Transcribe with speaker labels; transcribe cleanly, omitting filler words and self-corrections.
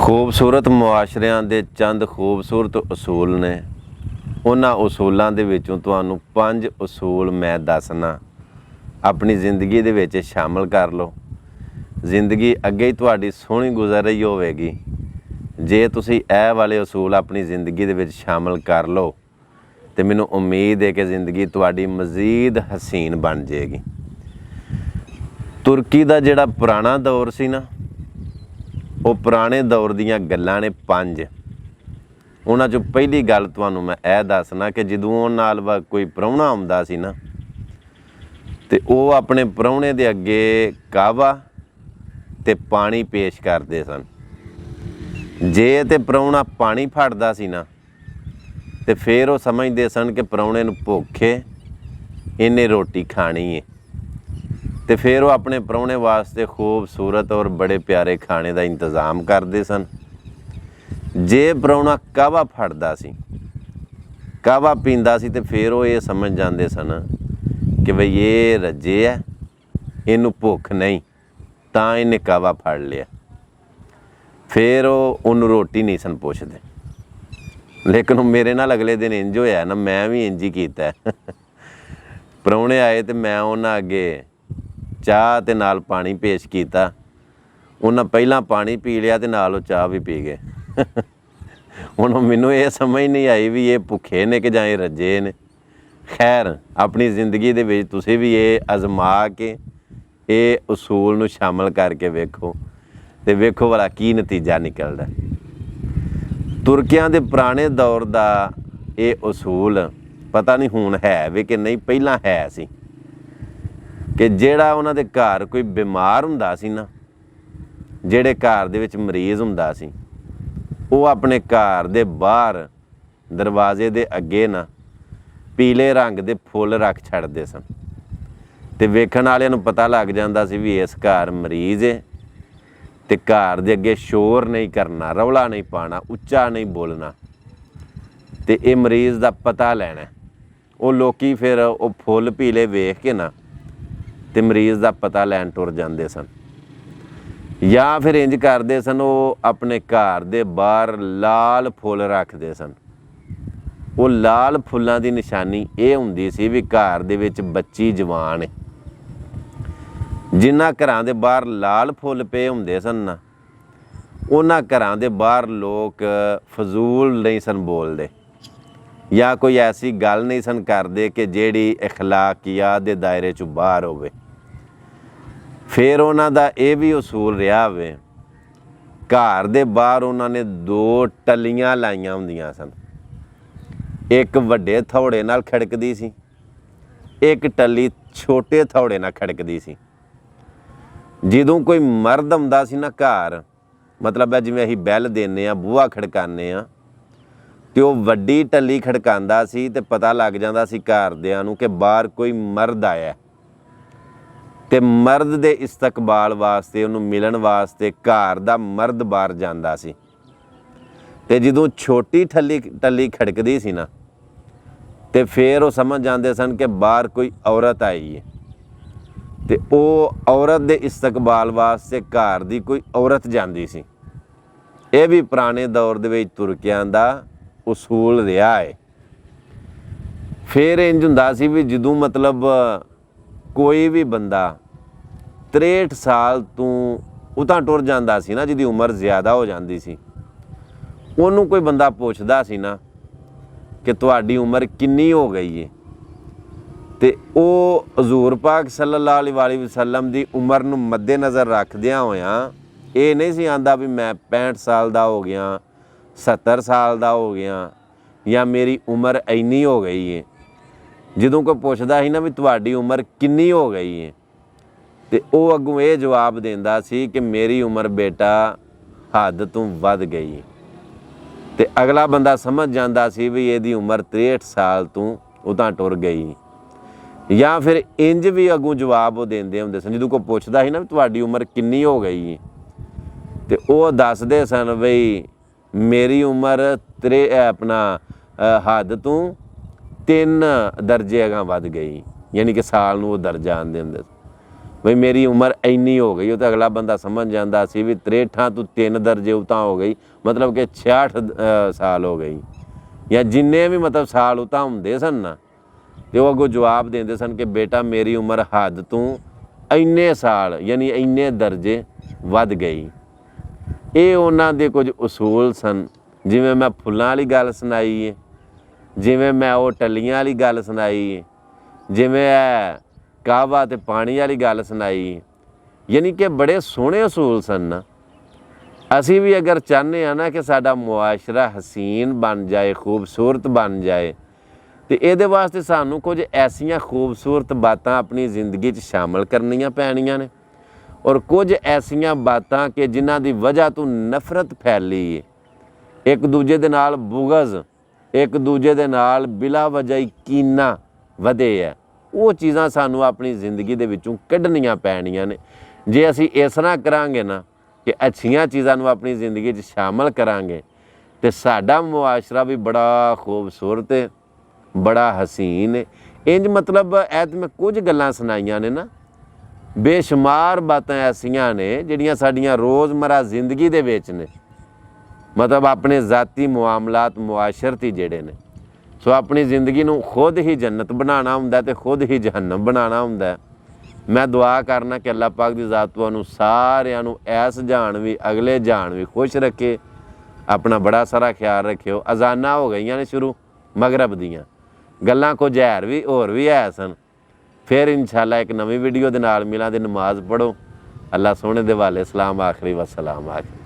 Speaker 1: ਖੂਬਸੂਰਤ ਮੁਆਸ਼ਰਿਆਂ ਦੇ ਚੰਦ ਖੂਬਸੂਰਤ ਉਸੂਲ ਨੇ। ਉਹਨਾਂ ਉਸੂਲਾਂ ਦੇ ਵਿੱਚੋਂ ਤੁਹਾਨੂੰ 5 ਉਸੂਲ ਮੈਂ ਦੱਸਣਾ, ਆਪਣੀ ਜ਼ਿੰਦਗੀ ਦੇ ਵਿੱਚ ਸ਼ਾਮਲ ਕਰ ਲਓ। ਜ਼ਿੰਦਗੀ ਅੱਗੇ ਹੀ ਤੁਹਾਡੀ ਸੋਹਣੀ ਗੁਜ਼ਰ ਰਹੀ ਹੋਵੇਗੀ ਜੇ ਤੁਸੀਂ ਇਹ ਵਾਲੇ ਉਸੂਲ ਆਪਣੀ ਜ਼ਿੰਦਗੀ ਦੇ ਵਿੱਚ ਸ਼ਾਮਲ ਕਰ ਲਓ, ਤੇ ਮੈਨੂੰ ਉਮੀਦ ਹੈ ਕਿ ਜ਼ਿੰਦਗੀ ਤੁਹਾਡੀ ਮਜ਼ੀਦ ਹਸੀਨ ਬਣ ਜਾਏਗੀ। ਤੁਰਕੀ ਦਾ ਜਿਹੜਾ ਪੁਰਾਣਾ ਦੌਰ ਸੀ ਨਾ, ਉਹ ਪੁਰਾਣੇ ਦੌਰ ਦੀਆਂ ਗੱਲਾਂ ਨੇ 5। ਉਹਨਾਂ 'ਚੋਂ ਪਹਿਲੀ ਗੱਲ ਤੁਹਾਨੂੰ ਮੈਂ ਇਹ ਦੱਸਣਾ ਕਿ ਜਦੋਂ ਉਹ ਨਾਲ ਕੋਈ ਪ੍ਰਾਹੁਣਾ ਆਉਂਦਾ ਸੀ ਨਾ, ਤੇ ਉਹ ਆਪਣੇ ਪ੍ਰਾਹੁਣੇ ਦੇ ਅੱਗੇ ਕਾਹਵਾ ਤੇ ਪਾਣੀ ਪੇਸ਼ ਕਰਦੇ ਸਨ। ਜੇ ਤੇ ਪ੍ਰਾਹੁਣਾ ਪਾਣੀ ਫੜਦਾ ਸੀ ਨਾ, ਤੇ ਫਿਰ ਉਹ ਸਮਝਦੇ ਸਨ ਕਿ ਪ੍ਰਾਹੁਣੇ ਨੂੰ ਭੁੱਖ ਹੈ, ਇਹਨੇ ਰੋਟੀ ਖਾਣੀ ਹੈ, ਤੇ ਫਿਰ ਉਹ ਆਪਣੇ ਪ੍ਰਾਹੁਣੇ ਵਾਸਤੇ ਖੂਬਸੂਰਤ ਔਰ ਬੜੇ ਪਿਆਰੇ ਖਾਣੇ ਦਾ ਇੰਤਜ਼ਾਮ ਕਰਦੇ ਸਨ। ਜੇ ਪ੍ਰਾਹੁਣਾ ਕਾਹਵਾ ਫੜਦਾ ਸੀ, ਕਾਹਵਾ ਪੀਂਦਾ ਸੀ, ਤੇ ਫਿਰ ਉਹ ਇਹ ਸਮਝ ਜਾਂਦੇ ਸਨ ਕਿ ਬਈ ਇਹ ਰੱਜੇ ਹੈ, ਇਹਨੂੰ ਭੁੱਖ ਨਹੀਂ, ਤਾਂ ਇਹਨੇ ਕਾਹਵਾ ਫੜ ਲਿਆ। ਫਿਰ ਉਹ ਉਹਨੂੰ ਰੋਟੀ ਨਹੀਂ ਸਨ ਪੁੱਛਦੇ। ਲੇਕਿਨ ਉਹ ਮੇਰੇ ਨਾਲ ਅਗਲੇ ਦਿਨ ਇੰਜ ਹੋਇਆ ਨਾ, ਮੈਂ ਵੀ ਇੰਜ ਹੀ ਕੀਤਾ। ਪ੍ਰਾਹੁਣੇ ਆਏ ਤੇ ਮੈਂ ਉਹਨਾਂ ਅੱਗੇ ਚਾਹ ਤੇ ਨਾਲ ਪਾਣੀ ਪੇਸ਼ ਕੀਤਾ। ਉਹਨਾਂ ਪਹਿਲਾਂ ਪਾਣੀ ਪੀ ਲਿਆ ਤੇ ਨਾਲ ਉਹ ਚਾਹ ਵੀ ਪੀ ਗਏ। ਹੁਣ ਮੈਨੂੰ ਇਹ ਸਮਝ ਨਹੀਂ ਆਈ ਵੀ ਇਹ ਭੁੱਖੇ ਨੇ ਕਿ ਜਾਂ ਇਹ ਰੱਜੇ ਨੇ। ਖੈਰ, ਆਪਣੀ ਜ਼ਿੰਦਗੀ ਦੇ ਵਿੱਚ ਤੁਸੀਂ ਵੀ ਇਹ ਅਜ਼ਮਾ ਕੇ ਇਹ ਉਸੂਲ ਨੂੰ ਸ਼ਾਮਲ ਕਰਕੇ ਵੇਖੋ, ਤੇ ਵੇਖੋ ਵਾਲਾ ਕੀ ਨਤੀਜਾ ਨਿਕਲਦਾ। ਤੁਰਕਿਆਂ ਦੇ ਪੁਰਾਣੇ ਦੌਰ ਦਾ ਇਹ ਉਸੂਲ ਪਤਾ ਨਹੀਂ ਹੁਣ ਹੈ ਵੀ ਕਿ ਨਹੀਂ, ਪਹਿਲਾਂ ਹੈ ਸੀ ਕਿ ਜਿਹੜਾ ਉਹਨਾਂ ਦੇ ਘਰ ਕੋਈ ਬਿਮਾਰ ਹੁੰਦਾ ਸੀ ਨਾ, ਜਿਹੜੇ ਘਰ ਦੇ ਵਿੱਚ ਮਰੀਜ਼ ਹੁੰਦਾ ਸੀ, ਉਹ ਆਪਣੇ ਘਰ ਦੇ ਬਾਹਰ ਦਰਵਾਜ਼ੇ ਦੇ ਅੱਗੇ ਨਾ ਪੀਲੇ ਰੰਗ ਦੇ ਫੁੱਲ ਰੱਖ ਛੱਡਦੇ ਸਨ, ਤੇ ਵੇਖਣ ਵਾਲਿਆਂ ਨੂੰ ਪਤਾ ਲੱਗ ਜਾਂਦਾ ਸੀ ਵੀ ਇਸ ਘਰ ਮਰੀਜ਼ ਹੈ, ਤੇ ਘਰ ਦੇ ਅੱਗੇ ਸ਼ੋਰ ਨਹੀਂ ਕਰਨਾ, ਰੌਲਾ ਨਹੀਂ ਪਾਉਣਾ, ਉੱਚਾ ਨਹੀਂ ਬੋਲਣਾ, ਤੇ ਇਹ ਮਰੀਜ਼ ਦਾ ਪਤਾ ਲੈਣਾ। ਉਹ ਲੋਕੀ ਫਿਰ ਉਹ ਫੁੱਲ ਪੀਲੇ ਵੇਖ ਕੇ ਨਾ ਤੇ ਮਰੀਜ਼ ਦਾ ਪਤਾ ਲੈਣ ਟੁਰ ਜਾਂਦੇ ਸਨ। ਜਾਂ ਫਿਰ ਇੰਜ ਕਰਦੇ ਸਨ, ਉਹ ਆਪਣੇ ਘਰ ਦੇ ਬਾਹਰ ਲਾਲ ਫੁੱਲ ਰੱਖਦੇ ਸਨ। ਉਹ ਲਾਲ ਫੁੱਲਾਂ ਦੀ ਨਿਸ਼ਾਨੀ ਇਹ ਹੁੰਦੀ ਸੀ ਵੀ ਘਰ ਦੇ ਵਿੱਚ ਬੱਚੀ ਜਵਾਨ ਹੈ। ਜਿਨ੍ਹਾਂ ਘਰਾਂ ਦੇ ਬਾਹਰ ਲਾਲ ਫੁੱਲ ਪਏ ਹੁੰਦੇ ਸਨ ਨਾ, ਉਹਨਾਂ ਘਰਾਂ ਦੇ ਬਾਹਰ ਲੋਕ ਫਜ਼ੂਲ ਨਹੀਂ ਸਨ ਬੋਲਦੇ, ਜਾਂ ਕੋਈ ਐਸੀ ਗੱਲ ਨਹੀਂ ਸਨ ਕਰਦੇ ਕਿ ਜਿਹੜੀ ਅਖਲਾਕੀਆਤ ਦੇ ਦਾਇਰੇ 'ਚੋਂ ਬਾਹਰ ਹੋਵੇ। ਫਿਰ ਉਹਨਾਂ ਦਾ ਇਹ ਵੀ ਉਸੂਲ ਰਿਹਾ ਵੇ, ਘਰ ਦੇ ਬਾਹਰ ਉਹਨਾਂ ਨੇ 2 ਟੱਲੀਆਂ ਲਾਈਆਂ ਹੁੰਦੀਆਂ ਸਨ। ਇੱਕ ਵੱਡੇ ਥੌੜੇ ਨਾਲ ਖੜਕਦੀ ਸੀ, ਇੱਕ ਟੱਲੀ ਛੋਟੇ ਥੌੜੇ ਨਾਲ ਖੜਕਦੀ ਸੀ। ਜਦੋਂ ਕੋਈ ਮਰਦ ਆਉਂਦਾ ਸੀ ਨਾ ਘਰ, ਮਤਲਬ ਹੈ ਜਿਵੇਂ ਅਸੀਂ ਬੈਲ ਦਿੰਦੇ ਹਾਂ, ਬੂਹਾ ਖੜਕਾਉਂਦੇ ਹਾਂ, ਤੇ ਉਹ ਵੱਡੀ ਟੱਲੀ ਖੜਕਾਉਂਦਾ ਸੀ, ਤੇ ਪਤਾ ਲੱਗ ਜਾਂਦਾ ਸੀ ਘਰਦਿਆਂ ਨੂੰ ਕਿ ਬਾਹਰ ਕੋਈ ਮਰਦ ਆਇਆ, ਤੇ ਮਰਦ ਦੇ ਇਸਤਕਬਾਲ ਵਾਸਤੇ, ਉਹਨੂੰ ਮਿਲਣ ਵਾਸਤੇ ਘਰ ਦਾ ਮਰਦ ਬਾਹਰ ਜਾਂਦਾ ਸੀ। ਤੇ ਜਦੋਂ ਛੋਟੀ ਟੱਲੀ ਖੜਕਦੀ ਸੀ ਨਾ, ਤੇ ਫਿਰ ਉਹ ਸਮਝ ਜਾਂਦੇ ਸਨ ਕਿ ਬਾਹਰ ਕੋਈ ਔਰਤ ਆਈ ਹੈ, ਤੇ ਉਹ ਔਰਤ ਦੇ ਇਸਤਕਬਾਲ ਵਾਸਤੇ ਘਰ ਦੀ ਕੋਈ ਔਰਤ ਜਾਂਦੀ ਸੀ। ਇਹ ਵੀ ਪੁਰਾਣੇ ਦੌਰ ਦੇ ਵਿੱਚ ਤੁਰਕਿਆਂ ਦਾ ਉਸੂਲ ਰਿਹਾ ਹੈ। ਫਿਰ ਇੰਝ ਹੁੰਦਾ ਸੀ ਵੀ ਜਦੋਂ ਮਤਲਬ ਕੋਈ ਵੀ ਬੰਦਾ 63 ਸਾਲ ਤੋਂ ਉਤਾਂ ਟੁਰ ਜਾਂਦਾ ਸੀ ਨਾ, ਜਿਹਦੀ ਉਮਰ ਜ਼ਿਆਦਾ ਹੋ ਜਾਂਦੀ ਸੀ, ਉਹਨੂੰ ਕੋਈ ਬੰਦਾ ਪੁੱਛਦਾ ਸੀ ਨਾ ਕਿ ਤੁਹਾਡੀ ਉਮਰ ਕਿੰਨੀ ਹੋ ਗਈ ਹੈ, ਤੇ ਉਹ ਹਜ਼ੂਰ ਪਾਕ ਸੱਲੱਲਾਹੁ ਅਲੈਹਿ ਵਸੱਲਮ ਦੀ ਉਮਰ ਨੂੰ ਮੱਦੇ ਨਜ਼ਰ ਰੱਖਦਿਆਂ ਹੋਇਆਂ ਇਹ ਨਹੀਂ ਸੀ ਆਂਦਾ ਵੀ ਮੈਂ 65 ਸਾਲ ਦਾ ਹੋ ਗਿਆ, 70 ਸਾਲ ਦਾ ਹੋ ਗਿਆ, ਜਾਂ ਮੇਰੀ ਉਮਰ ਇੰਨੀ ਹੋ ਗਈ ਹੈ। ਜਦੋਂ ਕੋਈ ਪੁੱਛਦਾ ਸੀ ਨਾ ਵੀ ਤੁਹਾਡੀ ਉਮਰ ਕਿੰਨੀ ਹੋ ਗਈ ਹੈ, ਤੇ ਉਹ ਅੱਗੋਂ ਇਹ ਜਵਾਬ ਦਿੰਦਾ ਸੀ ਕਿ ਮੇਰੀ ਉਮਰ ਬੇਟਾ ਹੱਦ ਤੋਂ ਵੱਧ ਗਈ ਹੈ, ਤੇ ਅਗਲਾ ਬੰਦਾ ਸਮਝ ਜਾਂਦਾ ਸੀ ਵੀ ਇਹਦੀ ਉਮਰ 63 ਸਾਲ ਤੋਂ ਉਤਾਂ ਟੁਰ ਗਈ। ਜਾਂ ਫਿਰ ਇੰਜ ਵੀ ਅੱਗੋਂ ਜਵਾਬ ਉਹ ਦਿੰਦੇ ਹੁੰਦੇ ਸਨ, ਜਦੋਂ ਕੋਈ ਪੁੱਛਦਾ ਸੀ ਨਾ ਵੀ ਤੁਹਾਡੀ ਉਮਰ ਕਿੰਨੀ ਹੋ ਗਈ ਹੈ, ਤੇ ਉਹ ਦੱਸਦੇ ਸਨ ਬਈ ਮੇਰੀ ਉਮਰ ਹੱਦ ਤੋਂ 3 ਦਰਜੇ ਅਗਾਂਹ ਵੱਧ ਗਈ, ਯਾਨੀ ਕਿ ਸਾਲ ਨੂੰ ਉਹ ਦਰਜਾ ਆਉਂਦੇ ਹੁੰਦੇ। ਬਈ ਮੇਰੀ ਉਮਰ ਇੰਨੀ ਹੋ ਗਈ, ਉਹ ਤਾਂ ਅਗਲਾ ਬੰਦਾ ਸਮਝ ਜਾਂਦਾ ਸੀ ਵੀ 63 ਤੋਂ 3 ਦਰਜੇ ਉਤਾਂ ਹੋ ਗਈ, ਮਤਲਬ ਕਿ 66 ਸਾਲ ਹੋ ਗਈ, ਜਾਂ ਜਿੰਨੇ ਵੀ ਮਤਲਬ ਸਾਲ ਉਤਾਂ ਹੁੰਦੇ ਸਨ ਨਾ, ਤੇ ਉਹ ਅੱਗੋਂ ਜਵਾਬ ਦਿੰਦੇ ਸਨ ਕਿ ਬੇਟਾ ਮੇਰੀ ਉਮਰ ਹੱਦ ਤੋਂ ਇੰਨੇ ਸਾਲ ਯਾਨੀ ਇੰਨੇ ਦਰਜੇ ਵੱਧ ਗਈ। ਇਹ ਉਹਨਾਂ ਦੇ ਕੁਝ ਉਸੂਲ ਸਨ। ਜਿਵੇਂ ਮੈਂ ਫੁੱਲਾਂ ਵਾਲੀ ਗੱਲ ਸੁਣਾਈ ਹੈ, ਜਿਵੇਂ ਮੈਂ ਉਹ ਟੱਲੀਆਂ ਵਾਲੀ ਗੱਲ ਸੁਣਾਈ ਹੈ, ਜਿਵੇਂ ਕਾਹਵਾ ਤੇ ਪਾਣੀ ਵਾਲੀ ਗੱਲ ਸੁਣਾਈ, ਯਾਨੀ ਕਿ ਬੜੇ ਸੋਹਣੇ ਅਸੂਲ ਸਨ ਨਾ। ਅਸੀਂ ਵੀ ਅਗਰ ਚਾਹੁੰਦੇ ਹਾਂ ਨਾ ਕਿ ਸਾਡਾ ਮੁਆਸ਼ਰਾ ਹਸੀਨ ਬਣ ਜਾਏ, ਖੂਬਸੂਰਤ ਬਣ ਜਾਏ, ਤੇ ਇਹਦੇ ਵਾਸਤੇ ਸਾਨੂੰ ਕੁਝ ਐਸੀਆਂ ਖੂਬਸੂਰਤ ਬਾਤਾਂ ਆਪਣੀ ਜ਼ਿੰਦਗੀ 'ਚ ਸ਼ਾਮਲ ਕਰਨੀਆਂ ਪੈਣੀਆਂ ਨੇ, ਔਰ ਕੁਝ ਐਸੀਆਂ ਬਾਤਾਂ ਕਿ ਜਿਨ੍ਹਾਂ ਦੀ ਵਜ੍ਹਾ ਤੋਂ ਨਫ਼ਰਤ ਫੈਲੀ ਹੈ, ਇੱਕ ਦੂਜੇ ਦੇ ਨਾਲ ਬੁਗਜ਼, ਇੱਕ ਦੂਜੇ ਦੇ ਨਾਲ ਬਿਲਾ ਵਜ੍ਹਾ ਹੀ ਕੀਨਾ ਵਧੇ ਹੈ, ਉਹ ਚੀਜ਼ਾਂ ਸਾਨੂੰ ਆਪਣੀ ਜ਼ਿੰਦਗੀ ਦੇ ਵਿੱਚੋਂ ਕੱਢਣੀਆਂ ਪੈਣੀਆਂ ਨੇ। ਜੇ ਅਸੀਂ ਇਸ ਤਰ੍ਹਾਂ ਕਰਾਂਗੇ ਨਾ ਕਿ ਅੱਛੀਆਂ ਚੀਜ਼ਾਂ ਨੂੰ ਆਪਣੀ ਜ਼ਿੰਦਗੀ 'ਚ ਸ਼ਾਮਲ ਕਰਾਂਗੇ, ਤੇ ਸਾਡਾ ਮੁਆਸ਼ਰਾ ਵੀ ਬੜਾ ਖੂਬਸੂਰਤ ਹੈ, ਬੜਾ ਹਸੀਨ ਹੈ। ਇੰਜ ਮਤਲਬ ਇਹ ਤਾਂ ਮੈਂ ਕੁਝ ਗੱਲਾਂ ਸੁਣਾਈਆਂ ਨੇ ਨਾ, ਬੇਸ਼ੁਮਾਰ ਬਾਤਾਂ ਐਸੀਆਂ ਨੇ ਜਿਹੜੀਆਂ ਸਾਡੀਆਂ ਰੋਜ਼ਮਰਾ ਜ਼ਿੰਦਗੀ ਦੇ ਵਿੱਚ ਨੇ, ਮਤਲਬ ਆਪਣੇ ਜ਼ਾਤੀ ਮੁਆਮਲਾਤ ਮੁਆਸ਼ਰਤੀ ਜਿਹੜੇ ਨੇ। ਸੋ ਆਪਣੀ ਜ਼ਿੰਦਗੀ ਨੂੰ ਖੁਦ ਹੀ ਜੰਨਤ ਬਣਾਉਣਾ ਹੁੰਦਾ ਤੇ ਖੁਦ ਹੀ ਜਹੰਨਮ ਬਣਾਉਣਾ ਹੁੰਦਾ। ਮੈਂ ਦੁਆ ਕਰਨਾ ਕਿ ਅੱਲਾਹ ਪਾਕ ਦੀ ਜ਼ਾਤ ਤੁਹਾਨੂੰ ਸਾਰਿਆਂ ਨੂੰ ਐਸ ਜਹਾਨ ਵੀ ਅਗਲੇ ਜਹਾਨ ਵੀ ਖੁਸ਼ ਰੱਖੇ। ਆਪਣਾ ਬੜਾ ਸਾਰਾ ਖਿਆਲ ਰੱਖਿਓ। ਅਜ਼ਾਨਾਂ ਹੋ ਗਈਆਂ ਨੇ ਸ਼ੁਰੂ ਮਗਰਬ ਦੀਆਂ, ਗੱਲਾਂ ਕੁਝ ਹੋਰ ਵੀ ਹੈ ਸਨ। ਫਿਰ ਇਨਸ਼ਾਅੱਲਾ ਇੱਕ ਨਵੀਂ ਵੀਡੀਓ ਦੇ ਨਾਲ ਮਿਲਾਂਗੇ। ਨਮਾਜ਼ ਪੜ੍ਹੋ। ਅੱਲਾਹ ਸੋਹਣੇ ਦੇ ਵਾਲੇ। ਸਲਾਮ ਆਖਰੀ ਵਸਲਾਮ ਆਖਰੀ।